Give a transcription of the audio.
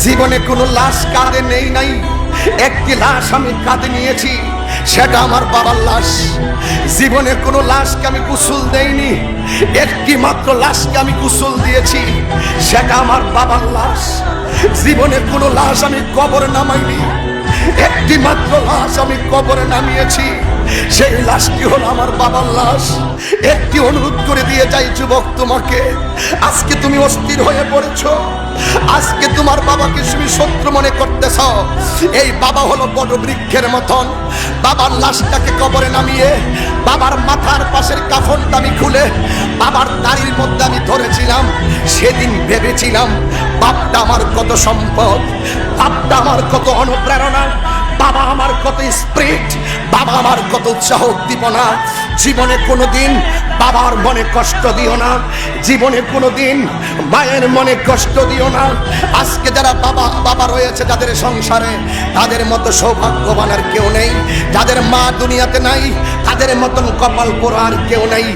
জীবনে কোনো লাশ কাঁধে নেই নাই, একটি লাশ আমি কাঁধে নিয়েছি, সেটা আমার বাবার লাশ। জীবনে কোনো লাশকে আমি গোসল দেইনি, একটি মাত্র লাশকে আমি গোসল দিয়েছি, সেটা আমার বাবার লাশ। জীবনে কোনো লাশ আমি কবরে নামাইনি, একটি মাত্র লাশ আমি কবরে নামিয়েছি, সেই লাশটি হলো আমার বাবার লাশ। একটি অনুরোধ করে দিয়ে যাই যুবক তোমাকে, আজকে তুমি অস্থির হয়ে পড়েছো, আজকে তোমার বাবাকে তুমি শত্রু মনে করতেছ। এই বাবা হলো বড় বৃক্ষের মতন। বাবার লাশটাকে কবরে নামিয়ে বাবার মাথার পাশের কাফনটা আমি খুলে বাবার দাড়ির মধ্যে আমি ধরেছিলাম। সেদিন ভেবেছিলাম বাপটা আমার কত সম্পদ, বাপটা আমার কত অনুপ্রেরণা, বাবা আমার কত স্পিরিট, বাবা আমার কত উৎসাহ উদ্দীপনা। জীবনে কোনোদিন বাবার মনে কষ্ট দিও না, জীবনে কোনোদিন মায়ের মনে কষ্ট দিও না। আজকে যারা বাবা বাবা রয়েছে যাদের সংসারে, তাদের মতো সৌভাগ্যবান আর কেউ নেই। যাদের মা দুনিয়াতে নাই, তাদের মতন কপাল পোড়া আর কেউ নেই।